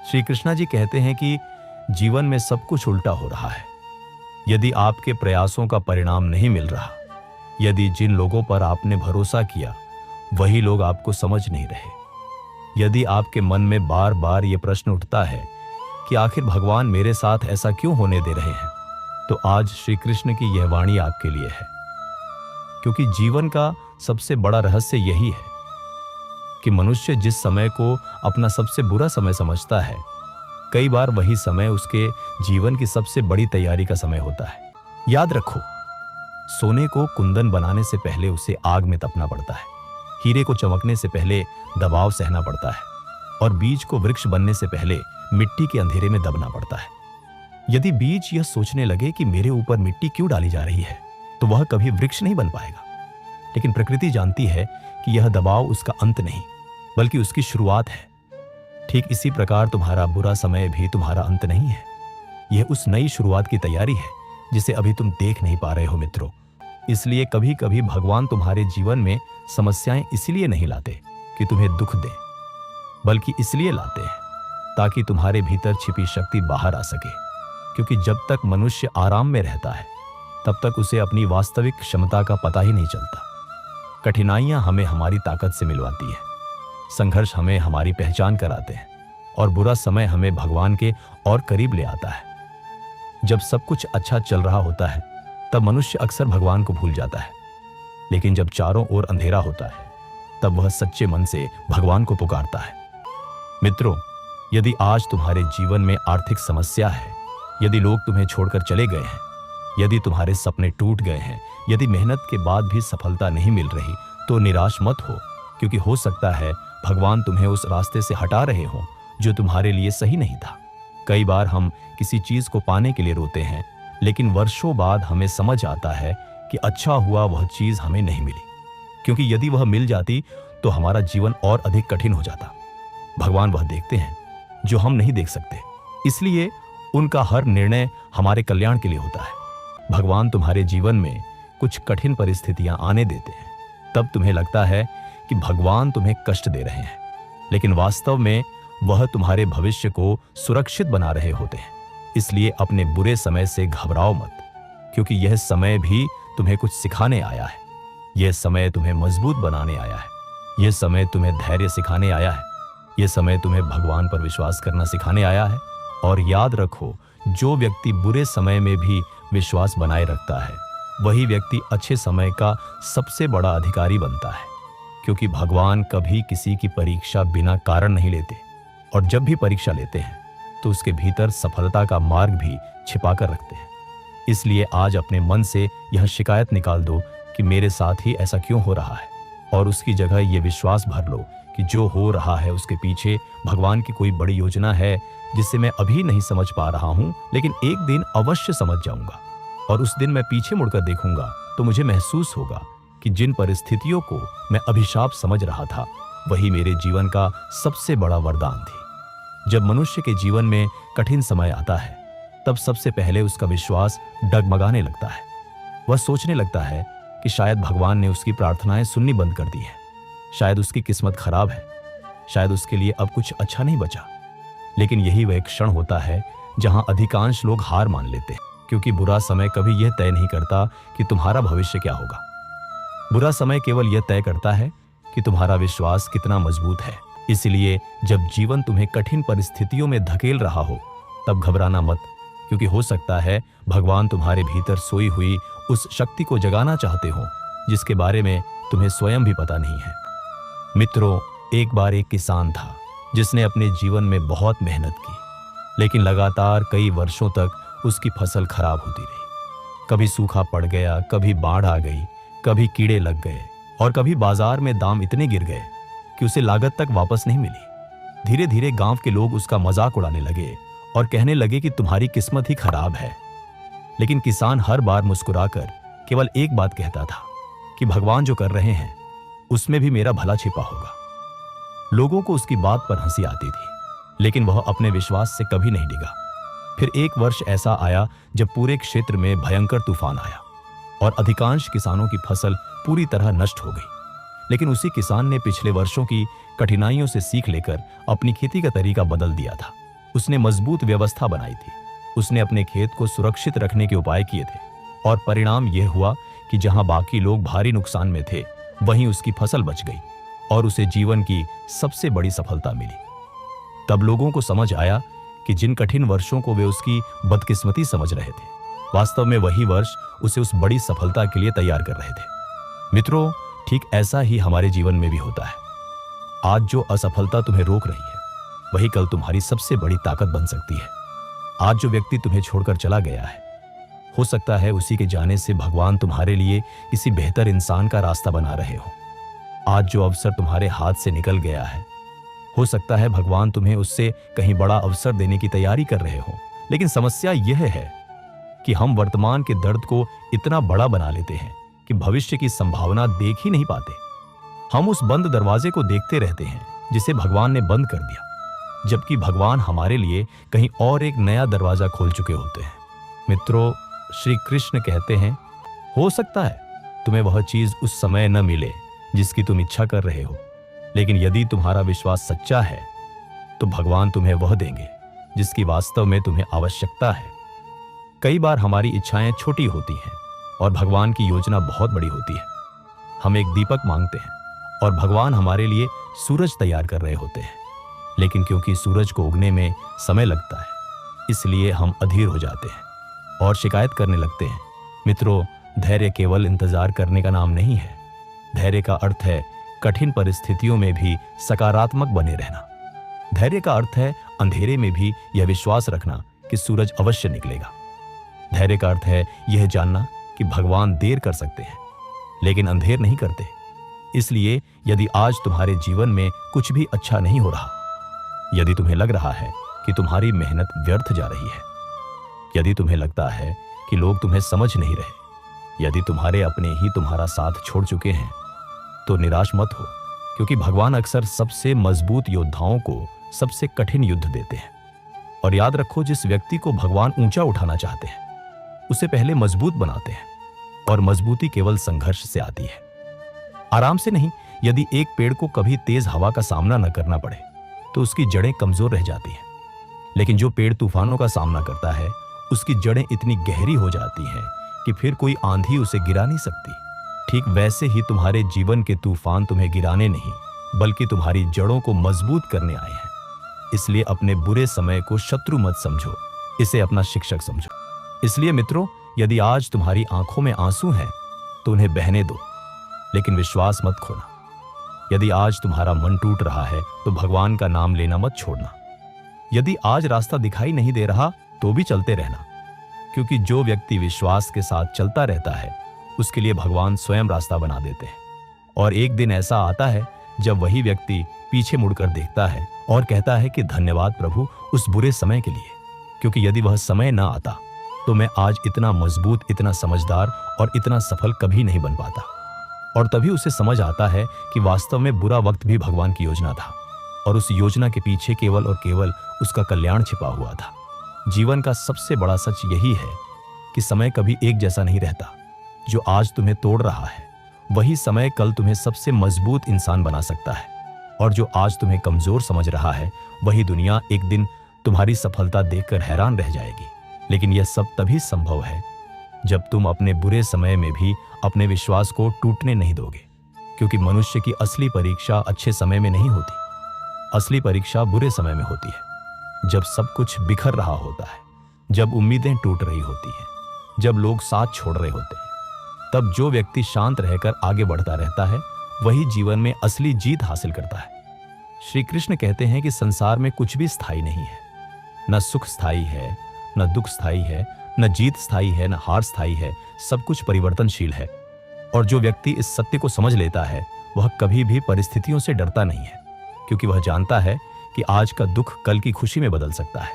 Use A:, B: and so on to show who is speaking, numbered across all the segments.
A: श्री कृष्णा जी कहते हैं कि जीवन में सब कुछ उल्टा हो रहा है। यदि आपके प्रयासों का परिणाम नहीं मिल रहा, यदि जिन लोगों पर आपने भरोसा किया वही लोग आपको समझ नहीं रहे, यदि आपके मन में बार बार ये प्रश्न उठता है कि आखिर भगवान मेरे साथ ऐसा क्यों होने दे रहे हैं, तो आज श्री कृष्ण की यह वाणी आपके लिए है। क्योंकि जीवन का सबसे बड़ा रहस्य यही है कि मनुष्य जिस समय को अपना सबसे बुरा समय समझता है, कई बार वही समय उसके जीवन की सबसे बड़ी तैयारी का समय होता है। याद रखो, सोने को कुंदन बनाने से पहले उसे आग में तपना पड़ता है, हीरे को चमकने से पहले दबाव सहना पड़ता है, और बीज को वृक्ष बनने से पहले मिट्टी के अंधेरे में दबना पड़ता है। यदि बीज यह सोचने लगे कि मेरे ऊपर मिट्टी क्यों डाली जा रही है, तो वह कभी वृक्ष नहीं बन पाएगा। लेकिन प्रकृति जानती है कि यह दबाव उसका अंत नहीं, बल्कि उसकी शुरुआत है। ठीक इसी प्रकार तुम्हारा बुरा समय भी तुम्हारा अंत नहीं है, यह उस नई शुरुआत की तैयारी है जिसे अभी तुम देख नहीं पा रहे हो मित्रों। इसलिए कभी कभी भगवान तुम्हारे जीवन में समस्याएं इसलिए नहीं लाते कि तुम्हें दुख दें, बल्कि इसलिए लाते हैं ताकि तुम्हारे भीतर छिपी शक्ति बाहर आ सके। क्योंकि जब तक मनुष्य आराम में रहता है, तब तक उसे अपनी वास्तविक क्षमता का पता ही नहीं चलता। कठिनाइयां हमें हमारी ताकत से मिलवाती है, संघर्ष हमें हमारी पहचान कराते हैं, और बुरा समय हमें भगवान के और करीब ले आता है। जब सब कुछ अच्छा चल रहा होता है, तब मनुष्य अक्सर भगवान को भूल जाता है। लेकिन जब चारों ओर अंधेरा होता है, तब वह सच्चे मन से भगवान को पुकारता है। मित्रों, यदि आज तुम्हारे जीवन में आर्थिक समस्या है, यदि लोग तुम्हें छोड़कर चले गए हैं, यदि तुम्हारे सपने टूट गए हैं, यदि मेहनत के बाद भी सफलता नहीं मिल रही, तो निराश मत हो। क्योंकि हो सकता है भगवान तुम्हें उस रास्ते से हटा रहे हो जो तुम्हारे लिए सही नहीं था। कई बार हम किसी चीज को पाने के लिए रोते हैं, लेकिन वर्षों बाद हमें समझ आता है कि अच्छा हुआ वह चीज हमें नहीं मिली, क्योंकि यदि वह मिल जाती तो हमारा जीवन और अधिक कठिन हो जाता। भगवान वह देखते हैं जो हम नहीं देख सकते, इसलिए उनका हर निर्णय हमारे कल्याण के लिए होता है। भगवान तुम्हारे जीवन में कुछ कठिन परिस्थितियां आने देते हैं, तब तुम्हें लगता है कि भगवान तुम्हें कष्ट दे रहे हैं, लेकिन वास्तव में वह तुम्हारे भविष्य को सुरक्षित बना रहे होते हैं। इसलिए अपने बुरे समय से घबराओ मत, क्योंकि यह समय भी तुम्हें कुछ सिखाने आया है। यह समय तुम्हें मजबूत बनाने आया है, यह समय तुम्हें धैर्य सिखाने आया है, यह समय तुम्हें भगवान पर विश्वास करना सिखाने आया है। और याद रखो, जो व्यक्ति बुरे समय में भी विश्वास बनाए रखता है, वही व्यक्ति अच्छे समय का सबसे बड़ा अधिकारी बनता है। क्योंकि भगवान कभी किसी की परीक्षा बिना कारण नहीं लेते, और जब भी परीक्षा लेते हैं तो उसके भीतर सफलता का मार्ग भी छिपा कर रखते हैं। इसलिए आज अपने मन से यह शिकायत निकाल दो कि मेरे साथ ही ऐसा क्यों हो रहा है, और उसकी जगह ये विश्वास भर लो कि जो हो रहा है उसके पीछे भगवान की कोई बड़ी योजना है, जिसे मैं अभी नहीं समझ पा रहा हूं, लेकिन एक दिन अवश्य समझ जाऊंगा। और उस दिन मैं पीछे मुड़कर देखूंगा तो मुझे महसूस होगा कि जिन परिस्थितियों को मैं अभिशाप समझ रहा था, वही मेरे जीवन का सबसे बड़ा वरदान थी। जब मनुष्य के जीवन में कठिन समय आता है, तब सबसे पहले उसका विश्वास डगमगाने लगता है। वह सोचने लगता है कि शायद भगवान ने उसकी प्रार्थनाएं सुननी बंद कर दी है, शायद उसकी किस्मत खराब है, शायद उसके लिए अब कुछ अच्छा नहीं बचा। लेकिन यही वह क्षण होता है जहां अधिकांश लोग हार मान लेते हैं, क्योंकि बुरा समय कभी यह तय नहीं करता कि तुम्हारा भविष्य क्या होगा। बुरा समय केवल यह तय करता है कि तुम्हारा विश्वास कितना मजबूत है। इसलिए जब जीवन तुम्हें कठिन परिस्थितियों में धकेल रहा हो, तब घबराना मत, क्योंकि हो सकता है भगवान तुम्हारे भीतर सोई हुई उस शक्ति को जगाना चाहते हो जिसके बारे में तुम्हें स्वयं भी पता नहीं है। मित्रों, एक बार एक किसान था जिसने अपने जीवन में बहुत मेहनत की, लेकिन लगातार कई वर्षों तक उसकी फसल खराब होती रही। कभी सूखा पड़ गया, कभी बाढ़ आ गई, कभी कीड़े लग गए, और कभी बाजार में दाम इतने गिर गए कि उसे लागत तक वापस नहीं मिली। धीरे धीरे गांव के लोग उसका मजाक उड़ाने लगे और कहने लगे कि तुम्हारी किस्मत ही खराब है। लेकिन किसान हर बार मुस्कुराकर केवल एक बात कहता था कि भगवान जो कर रहे हैं उसमें भी मेरा भला छिपा होगा। लोगों को उसकी बात पर हंसी आती थी, लेकिन वह अपने विश्वास से कभी नहीं डिगा। फिर एक वर्ष ऐसा आया जब पूरे क्षेत्र में भयंकर तूफान आया और अधिकांश किसानों की फसल पूरी तरह नष्ट हो गई। लेकिन उसी किसान ने पिछले वर्षों की कठिनाइयों से सीख लेकर अपनी खेती का तरीका बदल दिया था। उसने मजबूत व्यवस्था बनाई थी। उसने अपने खेत को सुरक्षित रखने के उपाय किए थे और परिणाम यह हुआ कि जहां बाकी लोग भारी नुकसान में थे, वहीं उसकी फसल बच गई और उसे जीवन की सबसे बड़ी सफलता मिली। तब लोगों को समझ आया कि जिन कठिन वर्षों को वे उसकी बदकिस्मती समझ रहे थे, वास्तव में वही वर्ष उसे उस बड़ी सफलता के लिए तैयार कर रहे थे। मित्रों, ठीक ऐसा ही हमारे जीवन में भी होता है। आज जो असफलता तुम्हें रोक रही है, वही कल तुम्हारी सबसे बड़ी ताकत बन सकती है। आज जो व्यक्ति तुम्हें छोड़कर चला गया है, हो सकता है उसी के जाने से भगवान तुम्हारे लिए किसी बेहतर इंसान का रास्ता बना रहे हो। आज जो अवसर तुम्हारे हाथ से निकल गया है, हो सकता है भगवान तुम्हें उससे कहीं बड़ा अवसर देने की तैयारी कर रहे हो। लेकिन समस्या यह है कि हम वर्तमान के दर्द को इतना बड़ा बना लेते हैं कि भविष्य की संभावना देख ही नहीं पाते। हम उस बंद दरवाजे को देखते रहते हैं जिसे भगवान ने बंद कर दिया, जबकि भगवान हमारे लिए कहीं और एक नया दरवाजा खोल चुके होते हैं। मित्रों, श्री कृष्ण कहते हैं, हो सकता है तुम्हें वह चीज उस समय न मिले जिसकी तुम इच्छा कर रहे हो, लेकिन यदि तुम्हारा विश्वास सच्चा है तो भगवान तुम्हें वह देंगे जिसकी वास्तव में तुम्हें आवश्यकता है। कई बार हमारी इच्छाएं छोटी होती हैं और भगवान की योजना बहुत बड़ी होती है। हम एक दीपक मांगते हैं और भगवान हमारे लिए सूरज तैयार कर रहे होते हैं, लेकिन क्योंकि सूरज को उगने में समय लगता है, इसलिए हम अधीर हो जाते हैं और शिकायत करने लगते हैं। मित्रों, धैर्य केवल इंतजार करने का नाम नहीं है। धैर्य का अर्थ है कठिन परिस्थितियों में भी सकारात्मक बने रहना। धैर्य का अर्थ है अंधेरे में भी यह विश्वास रखना कि सूरज अवश्य निकलेगा। धैर्य का अर्थ है यह जानना कि भगवान देर कर सकते हैं, लेकिन अंधेर नहीं करते। इसलिए यदि आज तुम्हारे जीवन में कुछ भी अच्छा नहीं हो रहा, यदि तुम्हें लग रहा है कि तुम्हारी मेहनत व्यर्थ जा रही है, यदि तुम्हें लगता है कि लोग तुम्हें समझ नहीं रहे, यदि तुम्हारे अपने ही तुम्हारा साथ छोड़ चुके हैं, तो निराश मत हो, क्योंकि भगवान अक्सर सबसे मजबूत योद्धाओं को सबसे कठिन युद्ध देते हैं। और याद रखो, जिस व्यक्ति को भगवान ऊंचा उठाना चाहते हैं, उसे पहले मजबूत बनाते हैं, और मजबूती केवल संघर्ष से आती है, आराम से नहीं। यदि एक पेड़ को कभी तेज हवा का सामना न करना पड़े तो उसकी जड़ें कमजोर रह जाती हैं, लेकिन जो पेड़ तूफानों का सामना करता है, उसकी जड़ें इतनी गहरी हो जाती हैं कि फिर कोई आंधी उसे गिरा नहीं सकती। ठीक वैसे ही तुम्हारे जीवन के तूफान तुम्हें गिराने नहीं, बल्कि तुम्हारी जड़ों को मजबूत करने आए हैं। इसलिए अपने बुरे समय को शत्रु मत समझो, इसे अपना शिक्षक समझो। इसलिए मित्रों, यदि आज तुम्हारी आंखों में आंसू हैं तो उन्हें बहने दो, लेकिन विश्वास मत खोना। यदि आज तुम्हारा मन टूट रहा है तो भगवान का नाम लेना मत छोड़ना। यदि आज रास्ता दिखाई नहीं दे रहा तो भी चलते रहना, क्योंकि जो व्यक्ति विश्वास के साथ चलता रहता है, उसके लिए भगवान स्वयं रास्ता बना देते हैं। और एक दिन ऐसा आता है जब वही व्यक्ति पीछे मुड़कर देखता है और कहता है कि धन्यवाद प्रभु उस बुरे समय के लिए, क्योंकि यदि वह समय ना आता तो मैं आज इतना मजबूत, इतना समझदार और इतना सफल कभी नहीं बन पाता। और तभी उसे समझ आता है कि वास्तव में बुरा वक्त भी भगवान की योजना था, और उस योजना के पीछे केवल और केवल उसका कल्याण छिपा हुआ था। जीवन का सबसे बड़ा सच यही है कि समय कभी एक जैसा नहीं रहता। जो आज तुम्हें तोड़ रहा है, वही समय कल तुम्हें सबसे मजबूत इंसान बना सकता है, और जो आज तुम्हें कमजोर समझ रहा है, वही दुनिया एक दिन तुम्हारी सफलता देखकर हैरान रह जाएगी। लेकिन यह सब तभी संभव है जब तुम अपने बुरे समय में भी अपने विश्वास को टूटने नहीं दोगे, क्योंकि मनुष्य की असली परीक्षा अच्छे समय में नहीं होती। असली परीक्षा बुरे समय में होती है, जब सब कुछ बिखर रहा होता है, जब उम्मीदें टूट रही होती हैं, जब लोग साथ छोड़ रहे होते हैं। तब जो व्यक्ति शांत रहकर आगे बढ़ता रहता है, वही जीवन में असली जीत हासिल करता है। श्री कृष्ण कहते हैं कि संसार में कुछ भी स्थायी नहीं है। न सुख स्थायी है, न दुख स्थायी है, न जीत स्थायी है, न हार स्थायी है। सब कुछ परिवर्तनशील है। और जो व्यक्ति इस सत्य को समझ लेता है, वह कभी भी परिस्थितियों से डरता नहीं है, क्योंकि वह जानता है कि आज का दुख कल की खुशी में बदल सकता है,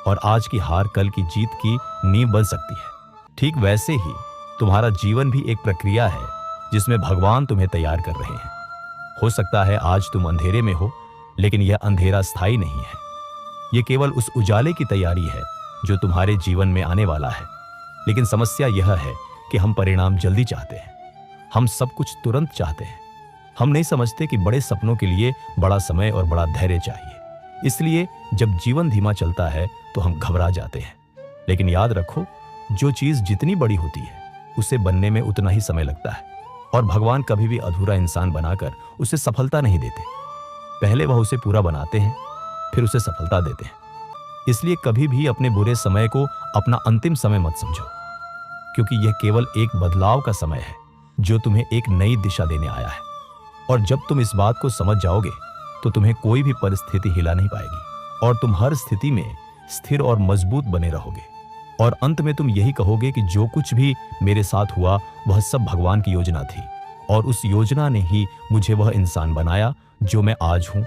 A: और आज की हार कल की जीत की नींव बन सकती है। ठीक वैसे ही तुम्हारा जीवन भी एक प्रक्रिया है जिसमें भगवान तुम्हें तैयार कर रहे हैं। हो सकता है आज तुम अंधेरे में हो, लेकिन यह अंधेरा स्थायी नहीं है। यह केवल उस उजाले की तैयारी है जो तुम्हारे जीवन में आने वाला है। लेकिन समस्या यह है कि हम परिणाम जल्दी चाहते हैं, हम सब कुछ तुरंत चाहते हैं। हम नहीं समझते कि बड़े सपनों के लिए बड़ा समय और बड़ा धैर्य चाहिए। इसलिए जब जीवन धीमा चलता है तो हम घबरा जाते हैं, लेकिन याद रखो, जो चीज जितनी बड़ी होती है उसे बनने में उतना ही समय लगता है, और भगवान कभी भी अधूरा इंसान बनाकर उसे सफलता नहीं देते। पहले वह उसे पूरा बनाते हैं, फिर उसे सफलता देते हैं। इसलिए कभी भी अपने बुरे समय को अपना अंतिम समय मत समझो, क्योंकि यह केवल एक बदलाव का समय है जो तुम्हें एक नई दिशा देने आया है। और जब तुम इस बात को समझ जाओगे तो तुम्हें कोई भी परिस्थिति हिला नहीं पाएगी, और तुम हर स्थिति में स्थिर और मजबूत बने रहोगे। और अंत में तुम यही कहोगे कि जो कुछ भी मेरे साथ हुआ वह सब भगवान की योजना थी, और उस योजना ने ही मुझे वह इंसान बनाया जो मैं आज हूं